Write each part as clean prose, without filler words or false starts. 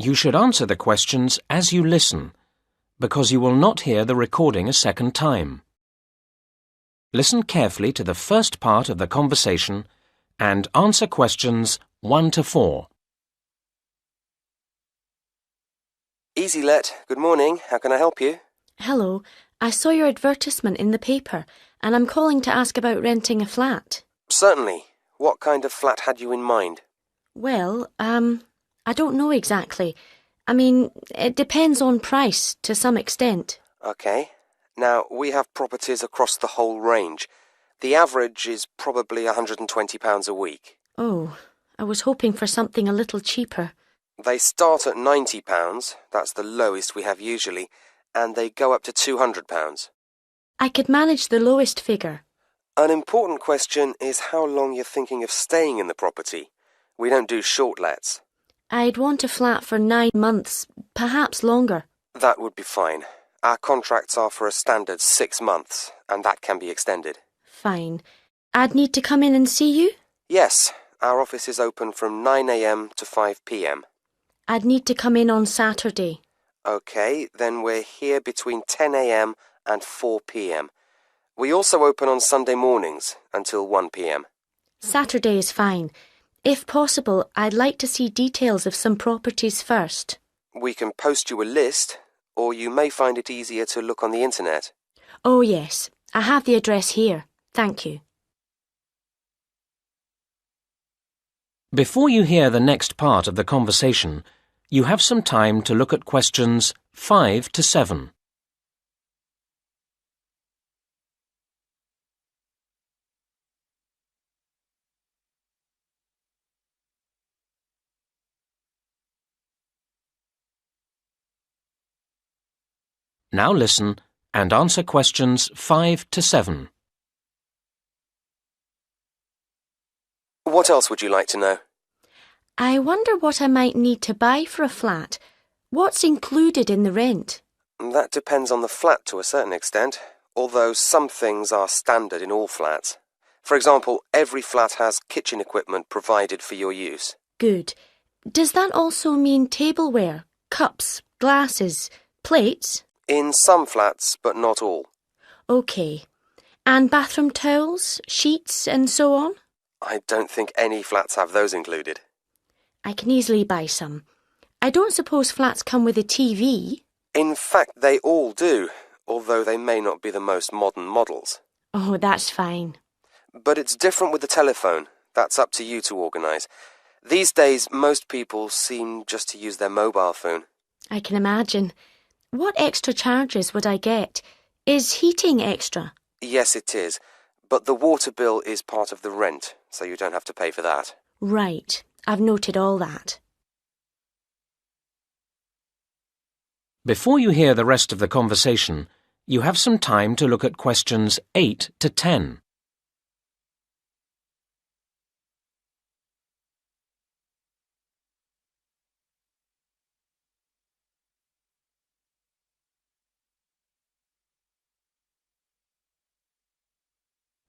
You should answer the questions as you listen, because you will not hear the recording a second time. Listen carefully to the first part of the conversation and answer questions 1 to 4. Easy Let, good morning. How can I help you? Hello, I saw your advertisement in the paper and I'm calling to ask about renting a flat. Certainly. What kind of flat had you in mind? Well, I don't know exactly. I mean, it depends on price to some extent. Okay. Now, we have properties across the whole range. The average is probably £120 a week. Oh, I was hoping for something a little cheaper. They start at £90, that's the lowest we have usually, and they go up to £200. I could manage the lowest figure. An important question is how long you're thinking of staying in the property. We don't do short lets. I'd want a flat for 9 months, perhaps longer. That would be fine. Our contracts are for a standard 6 months, and that can be extended. Fine. I'd need to come in and see you? Yes, our office is open from 9 a.m. to 5 p.m. I'd need to come in on Saturday. Okay, then we're here between 10 a.m. and 4 p.m. We also open on Sunday mornings until 1 p.m. Saturday is fine. If possible, I'd like to see details of some properties first. We can post you a list, or you may find it easier to look on the internet. Oh yes, I have the address here. Thank you. Before you hear the next part of the conversation, you have some time to look at questions 5 to 7. Now listen and answer questions 5 to 7. What else would you like to know? I wonder what I might need to buy for a flat. What's included in the rent? That depends on the flat to a certain extent, although some things are standard in all flats. For example, every flat has kitchen equipment provided for your use. Good. Does that also mean tableware, cups, glasses, plates? In some flats, but not all. OK. And bathroom towels, sheets and so on? I don't think any flats have those included. I can easily buy some. I don't suppose flats come with a TV? In fact, they all do, although they may not be the most modern models. Oh, that's fine. But it's different with the telephone. That's up to you to organise. These days, most people seem just to use their mobile phone. I can imagine. What extra charges would I get? Is heating extra? Yes, it is. But the water bill is part of the rent, so you don't have to pay for that. Right. I've noted all that. Before you hear the rest of the conversation, you have some time to look at questions 8 to 10.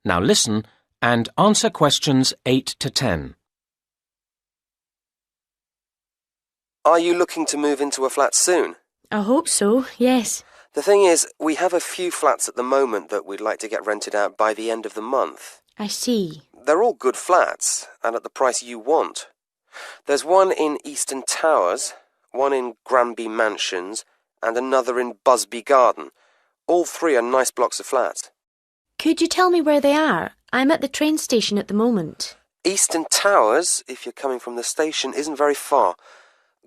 Now listen and answer questions 8 to 10. Are you looking to move into a flat soon? I hope so, yes. The thing is, we have a few flats at the moment that we'd like to get rented out by the end of the month. I see. They're all good flats, and at the price you want. There's one in Eastern Towers, one in Granby Mansions, and another in Busby Garden. All three are nice blocks of flats. Could you tell me where they are? I'm at the train station at the moment. Eastern Towers, if you're coming from the station, isn't very far.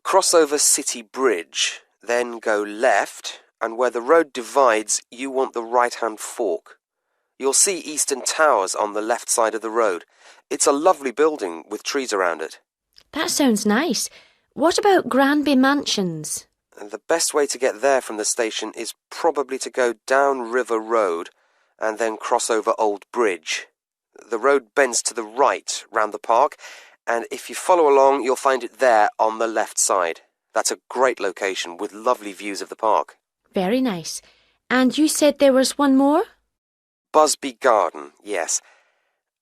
Cross over City Bridge, then go left, and where the road divides, you want the right-hand fork. You'll see Eastern Towers on the left side of the road. It's a lovely building with trees around it. That sounds nice. What about Granby Mansions? The best way to get there from the station is probably to go down River Road and then cross over Old Bridge. The road bends to the right round the park, and if you follow along, you'll find it there on the left side. That's a great location with lovely views of the park. Very nice. And you said there was one more? Busby Garden, yes.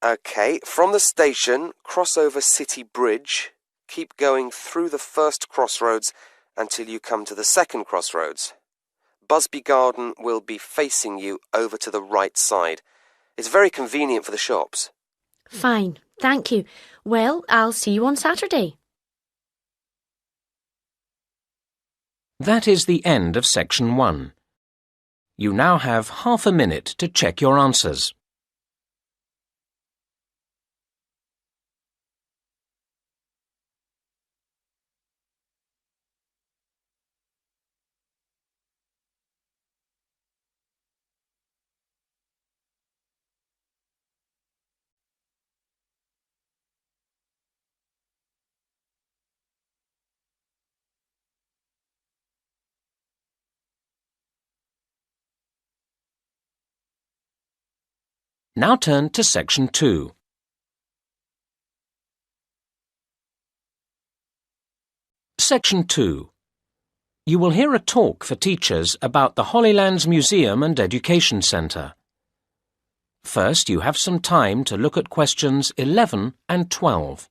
OK, from the station, cross over City Bridge, keep going through the first crossroads until you come to the second crossroads. Busby Garden will be facing you over to the right side. It's very convenient for the shops. Fine, thank you. Well, I'll see you on Saturday. That is the end of Section 1. You now have half a minute to check your answers. Now turn to Section 2. Section 2. You will hear a talk for teachers about the Hollylands Museum and Education Centre. First, you have some time to look at questions 11 and 12.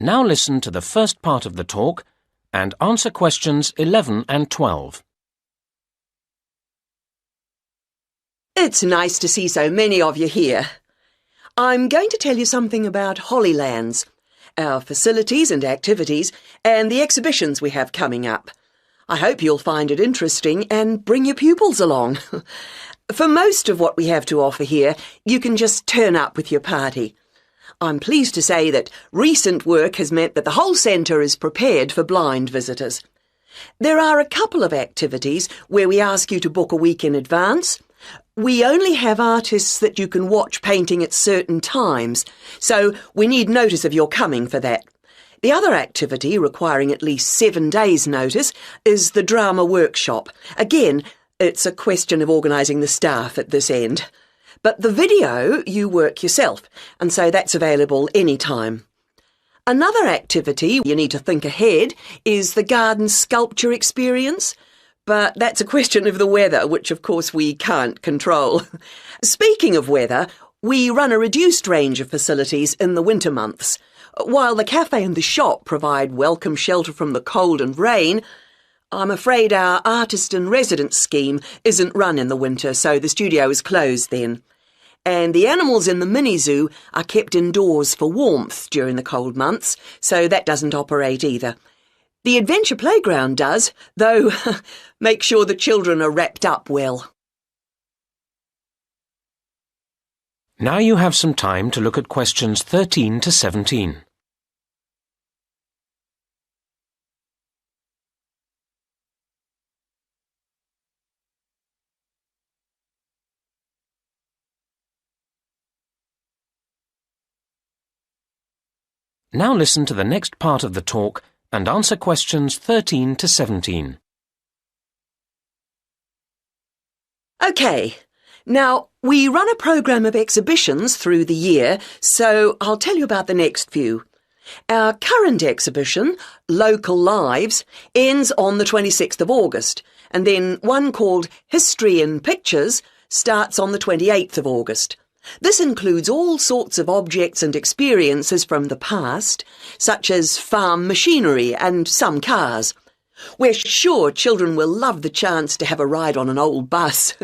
Now listen to the first part of the talk and answer questions 11 and 12. It's nice to see so many of you here. I'm going to tell you something about Hollylands, our facilities and activities, and the exhibitions we have coming up. I hope you'll find it interesting and bring your pupils along. For most of what we have to offer here, you can just turn up with your party. I'm pleased to say that recent work has meant that the whole centre is prepared for blind visitors. There are a couple of activities where we ask you to book a week in advance. We only have artists that you can watch painting at certain times, so we need notice of your coming for that. The other activity, requiring at least 7 days' notice, is the drama workshop. Again, it's a question of organising the staff at this end. But the video you work yourself, and so that's available any time. Another activity you need to think ahead is the garden sculpture experience, but that's a question of the weather, which of course we can't control. Speaking of weather, we run a reduced range of facilities in the winter months. While the cafe and the shop provide welcome shelter from the cold and rain, I'm afraid our artist in residence scheme isn't run in the winter, so the studio is closed then. And the animals in the mini-zoo are kept indoors for warmth during the cold months, so that doesn't operate either. The adventure playground does, though make sure the children are wrapped up well. Now you have some time to look at questions 13 to 17. Now listen to the next part of the talk and answer questions 13 to 17. OK, now we run a programme of exhibitions through the year, so I'll tell you about the next few. Our current exhibition, Local Lives, ends on the 26th of August, and then one called History in Pictures starts on the 28th of August. This includes all sorts of objects and experiences from the past, such as farm machinery and some cars. We're sure children will love the chance to have a ride on an old bus.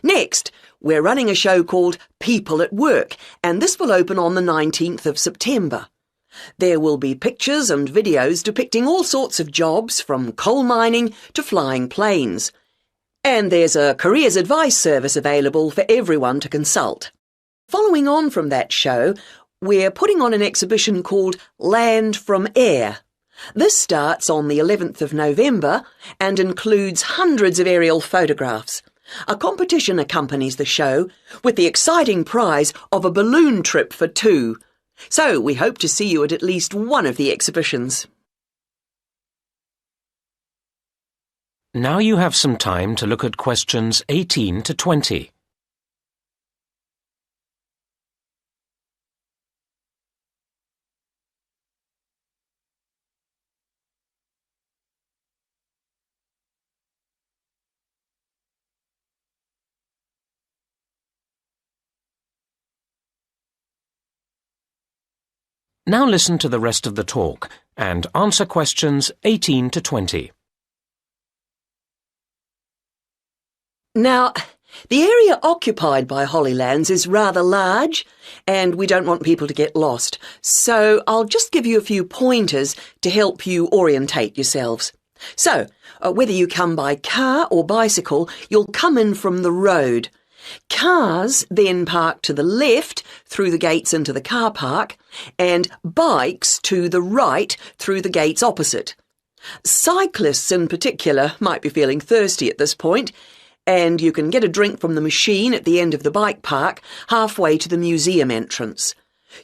Next, we're running a show called People at Work, and this will open on the 19th of September. There will be pictures and videos depicting all sorts of jobs, from coal mining to flying planes. And there's a careers advice service available for everyone to consult. Following on from that show, we're putting on an exhibition called Land from Air. This starts on the 11th of November and includes hundreds of aerial photographs. A competition accompanies the show with the exciting prize of a balloon trip for 2. So we hope to see you at least one of the exhibitions. Now you have some time to look at questions 18 to 20. Now listen to the rest of the talk and answer questions 18 to 20. Now, the area occupied by Hollylands is rather large, and we don't want people to get lost, so I'll just give you a few pointers to help you orientate yourselves. So, whether you come by car or bicycle, you'll come in from the road. Cars then park to the left through the gates into the car park, and bikes to the right through the gates opposite. Cyclists in particular might be feeling thirsty at this point, and you can get a drink from the machine at the end of the bike park, halfway to the museum entrance.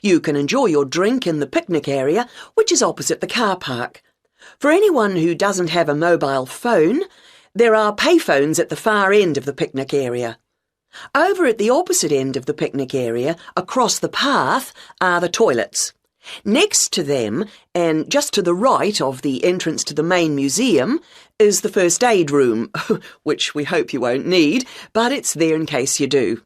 You can enjoy your drink in the picnic area, which is opposite the car park. For anyone who doesn't have a mobile phone, there are payphones at the far end of the picnic area. Over at the opposite end of the picnic area, across the path, are the toilets. Next to them, and just to the right of the entrance to the main museum, is the first aid room, which we hope you won't need, but it's there in case you do.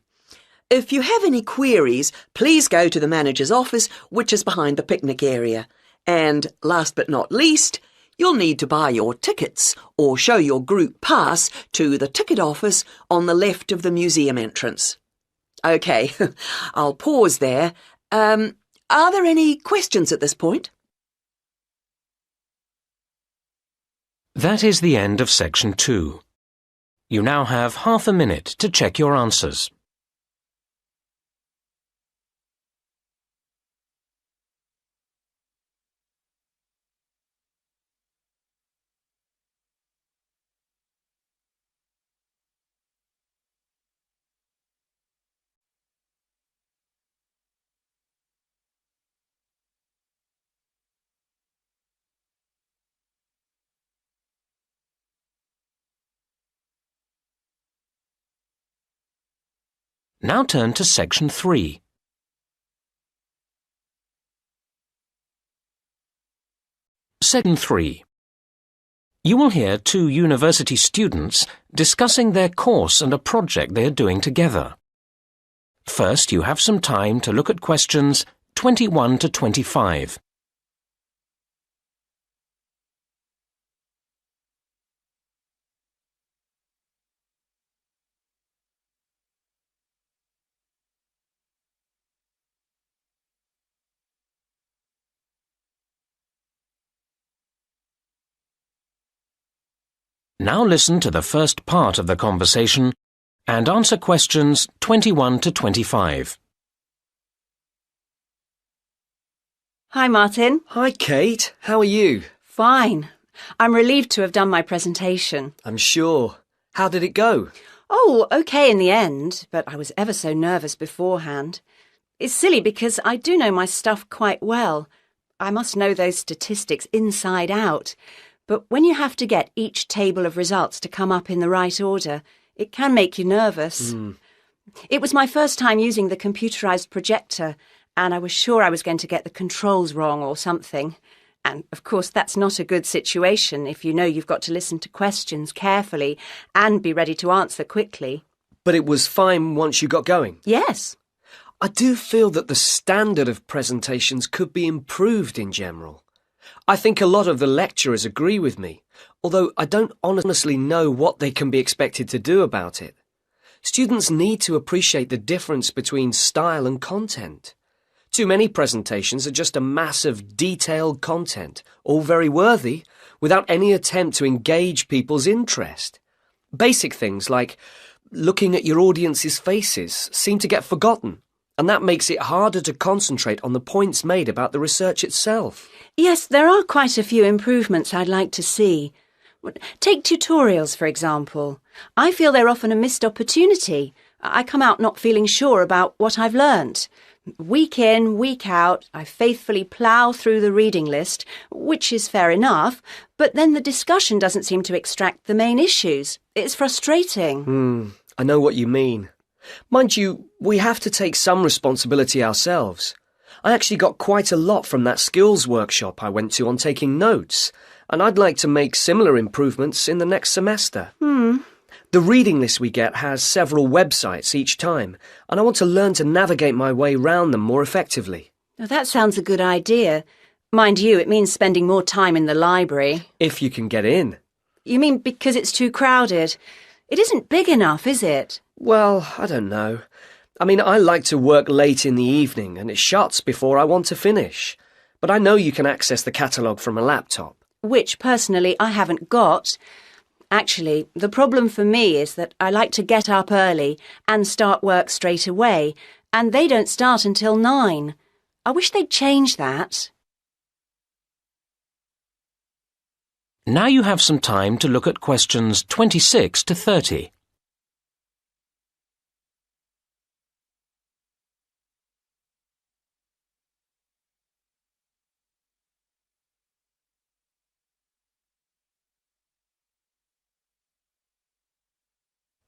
If you have any queries, please go to the manager's office, which is behind the picnic area. And last but not least, you'll need to buy your tickets or show your group pass to the ticket office on the left of the museum entrance. OK, I'll pause there. Are there any questions at this point? That is the end of section 2. You now have half a minute to check your answers. Now turn to section 3. Section 3. You will hear 2 university students discussing their course and a project they are doing together. First, you have some time to look at questions 21 to 25. Now listen to the first part of the conversation and answer questions 21 to 25. Hi, Martin. Hi, Kate. How are you? Fine. I'm relieved to have done my presentation. I'm sure. How did it go? Oh, OK in the end, but I was ever so nervous beforehand. It's silly because I do know my stuff quite well. I must know those statistics inside out. But when you have to get each table of results to come up in the right order, it can make you nervous. It was my first time using the computerised projector, and I was sure I was going to get the controls wrong or something. And, of course, that's not a good situation if you know you've got to listen to questions carefully and be ready to answer quickly. But it was fine once you got going? Yes. I do feel that the standard of presentations could be improved in general. I think a lot of the lecturers agree with me, although I don't honestly know what they can be expected to do about it. Students need to appreciate the difference between style and content. Too many presentations are just a mass of detailed content, all very worthy, without any attempt to engage people's interest. Basic things like looking at your audience's faces seem to get forgotten, and that makes it harder to concentrate on the points made about the research itself. Yes, there are quite a few improvements I'd like to see. Take tutorials, for example. I feel they're often a missed opportunity. I come out not feeling sure about what I've learnt. Week in, week out, I faithfully plough through the reading list, which is fair enough, but then the discussion doesn't seem to extract the main issues. It's frustrating. I know what you mean. Mind you, we have to take some responsibility ourselves. I actually got quite a lot from that skills workshop I went to on taking notes, and I'd like to make similar improvements in the next semester. The reading list we get has several websites each time, and I want to learn to navigate my way round them more effectively. Oh, that sounds a good idea. Mind you, it means spending more time in the library. If you can get in. You mean because it's too crowded? It isn't big enough, is it? Well, I don't know. I mean, I like to work late in the evening and it shuts before I want to finish. But I know you can access the catalogue from a laptop. Which, personally, I haven't got. Actually, the problem for me is that I like to get up early and start work straight away, and they don't start until 9. I wish they'd change that. Now you have some time to look at questions 26 to 30.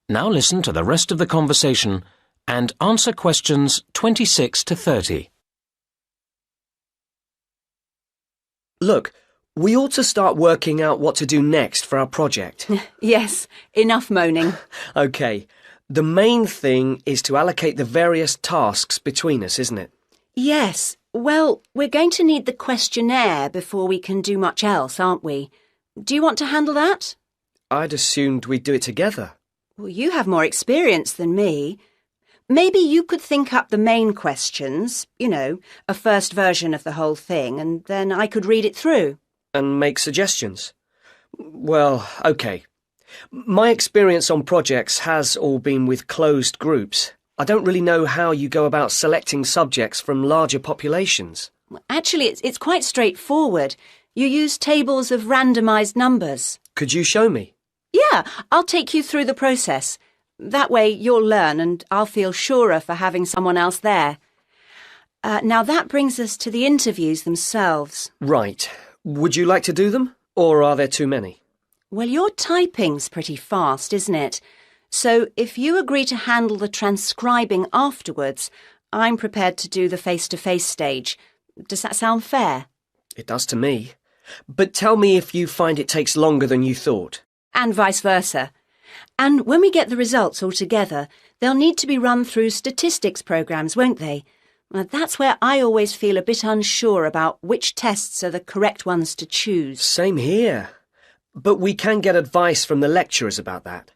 Now listen to the rest of the conversation and answer questions 26 to 30. Look, we ought to start working out what to do next for our project. Yes, enough moaning. OK, the main thing is to allocate the various tasks between us, isn't it? Yes, well, we're going to need the questionnaire before we can do much else, aren't we? Do you want to handle that? I'd assumed we'd do it together. Well, you have more experience than me. Maybe you could think up the main questions, you know, a first version of the whole thing, and then I could read it through. And make suggestions? Well, OK. My experience on projects has all been with closed groups. I don't really know how you go about selecting subjects from larger populations. Actually, it's quite straightforward. You use tables of randomised numbers. Could you show me? Yeah, I'll take you through the process. That way you'll learn and I'll feel surer for having someone else there. Now that brings us to the interviews themselves. Right. Would you like to do them? Or are there too many? Well, your typing's pretty fast, isn't it? So if you agree to handle the transcribing afterwards, I'm prepared to do the face-to-face stage. Does that sound fair? It does to me. But tell me if you find it takes longer than you thought. And vice versa. And when we get the results all together, they'll need to be run through statistics programs, won't they? That's where I always feel a bit unsure about which tests are the correct ones to choose. Same here. But we can get advice from the lecturers about that.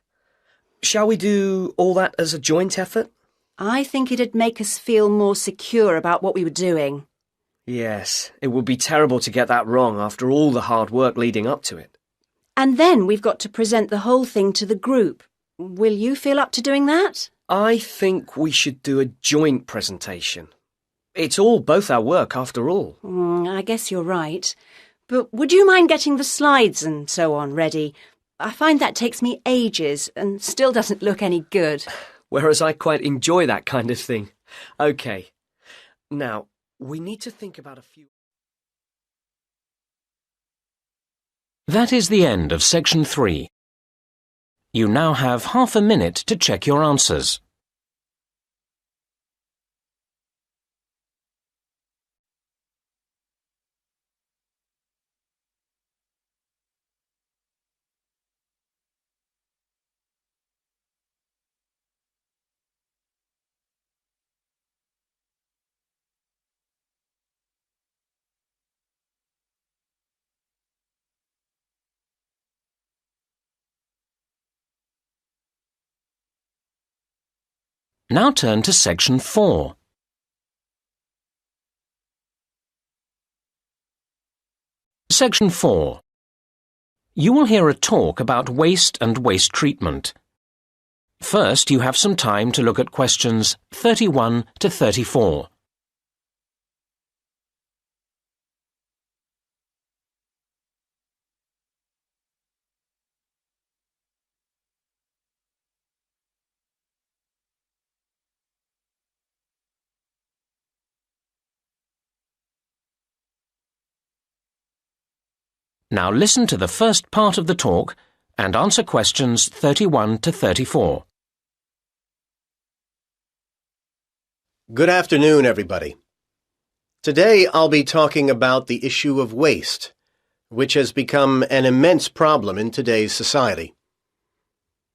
Shall we do all that as a joint effort? I think it'd make us feel more secure about what we were doing. Yes, it would be terrible to get that wrong after all the hard work leading up to it. And then we've got to present the whole thing to the group. Will you feel up to doing that? I think we should do a joint presentation. It's all both our work, after all. I guess you're right. But would you mind getting the slides and so on ready? I find that takes me ages and still doesn't look any good. Whereas I quite enjoy that kind of thing. OK. Now, we need to think about a few... That is the end of section 3. You now have half a minute to check your answers. Now turn to section 4. Section 4. You will hear a talk about waste and waste treatment. First, you have some time to look at questions 31 to 34. Now listen to the first part of the talk and answer questions 31 to 34. Good afternoon, everybody. Today I'll be talking about the issue of waste, which has become an immense problem in today's society.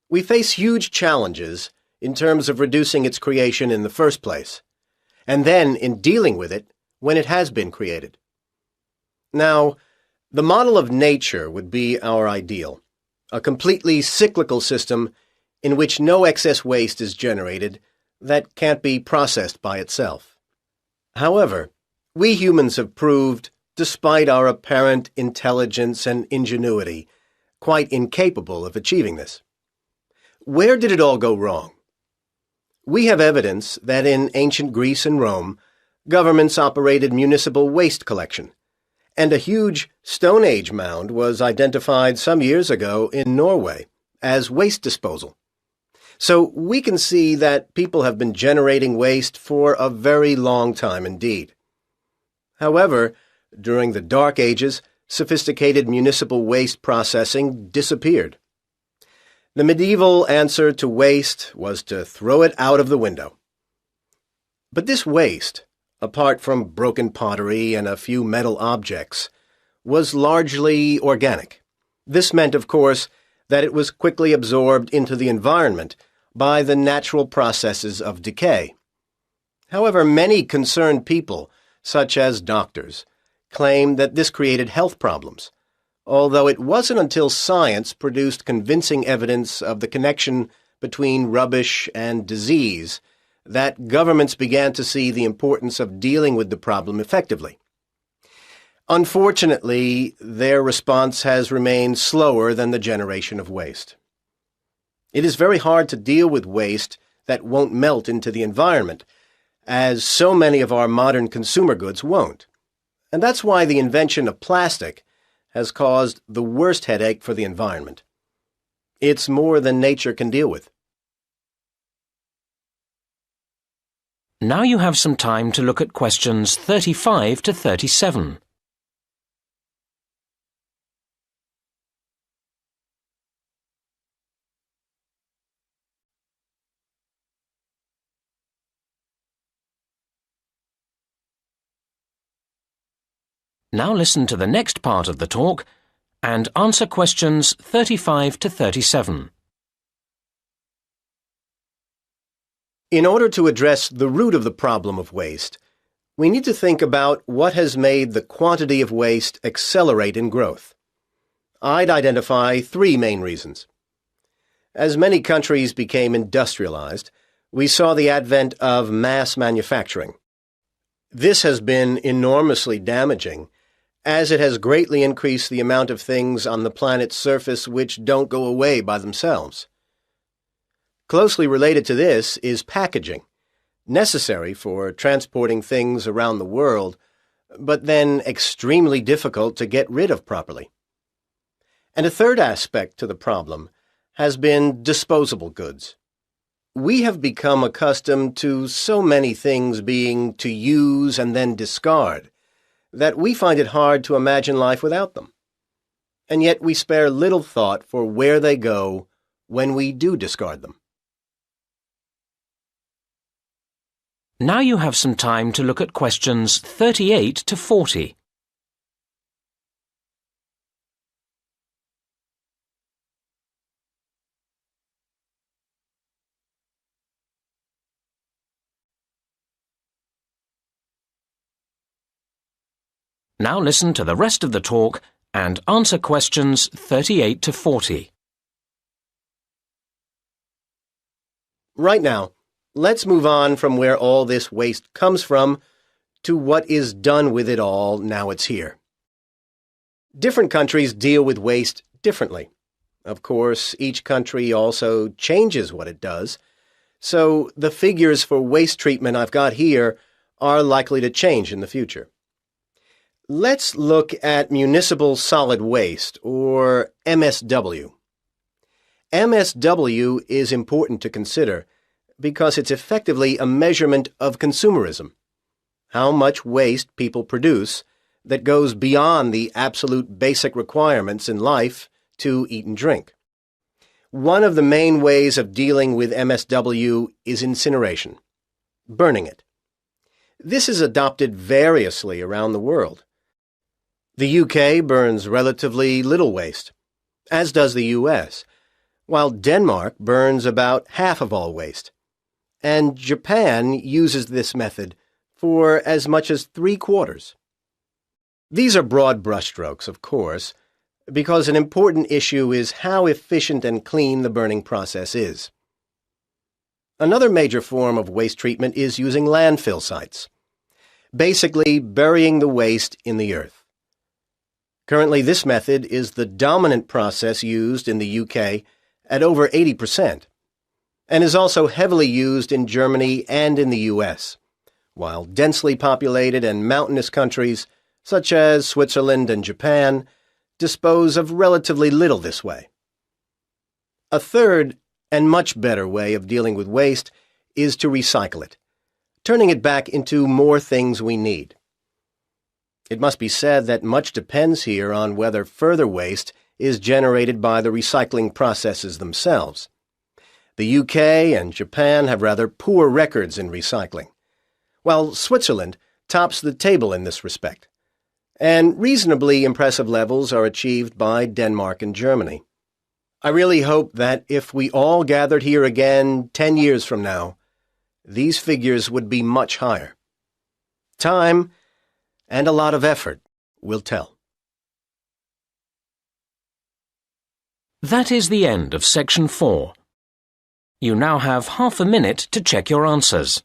We face huge challenges in terms of reducing its creation in the first place, and then, in dealing with it, when it has been created. Now, the model of nature would be our ideal, a completely cyclical system in which no excess waste is generated that can't be processed by itself. However, we humans have proved, despite our apparent intelligence and ingenuity, quite incapable of achieving this. Where did it all go wrong? We have evidence that in ancient Greece and Rome, governments operated municipal waste collection, and a huge Stone Age mound was identified some years ago in Norway as waste disposal. So we can see that people have been generating waste for a very long time indeed. However, during the Dark Ages, sophisticated municipal waste processing disappeared. The medieval answer to waste was to throw it out of the window. But this waste, apart from broken pottery and a few metal objects, was largely organic. This meant, of course, that it was quickly absorbed into the environment by the natural processes of decay. However, many concerned people, such as doctors, claimed that this created health problems, although it wasn't until science produced convincing evidence of the connection between rubbish and disease that governments began to see the importance of dealing with the problem effectively. Unfortunately, their response has remained slower than the generation of waste. It is very hard to deal with waste that won't melt into the environment, as so many of our modern consumer goods won't. And that's why the invention of plastic has caused the worst headache for the environment. It's more than nature can deal with. Now you have some time to look at questions 35 to 37. Now listen to the next part of the talk and answer questions 35 to 37. In order to address the root of the problem of waste, we need to think about what has made the quantity of waste accelerate in growth. I'd identify three main reasons. As many countries became industrialized, we saw the advent of mass manufacturing. This has been enormously damaging, as it has greatly increased the amount of things on the planet's surface which don't go away by themselves. Closely related to this is packaging, necessary for transporting things around the world, but then extremely difficult to get rid of properly. And a third aspect to the problem has been disposable goods. We have become accustomed to so many things being to use and then discard that we find it hard to imagine life without them. And yet we spare little thought for where they go when we do discard them. Now you have some time to look at questions 38 to 40. Now listen to the rest of the talk and answer questions 38 to 40. Right now, let's move on from where all this waste comes from to what is done with it all now it's here. Different countries deal with waste differently. Of course, each country also changes what it does, so the figures for waste treatment I've got here are likely to change in the future. Let's look at municipal solid waste, or MSW. MSW is important to consider because it's effectively a measurement of consumerism, how much waste people produce that goes beyond the absolute basic requirements in life to eat and drink. One of the main ways of dealing with MSW is incineration, burning it. This is adopted variously around the world. The UK burns relatively little waste, as does the US, while Denmark burns about half of all waste, and Japan uses this method for as much as 3/4. These are broad brushstrokes, of course, because an important issue is how efficient and clean the burning process is. Another major form of waste treatment is using landfill sites, basically burying the waste in the earth. Currently, this method is the dominant process used in the UK at over 80%, and is also heavily used in Germany and in the US, while densely populated and mountainous countries such as Switzerland and Japan dispose of relatively little this way. A third and much better way of dealing with waste is to recycle it, turning it back into more things we need. It must be said that much depends here on whether further waste is generated by the recycling processes themselves. The UK and Japan have rather poor records in recycling, while Switzerland tops the table in this respect, and reasonably impressive levels are achieved by Denmark and Germany. I really hope that if we all gathered here again 10 years from now, these figures would be much higher. Time and a lot of effort will tell. That is the end of Section 4. You now have half a minute to check your answers.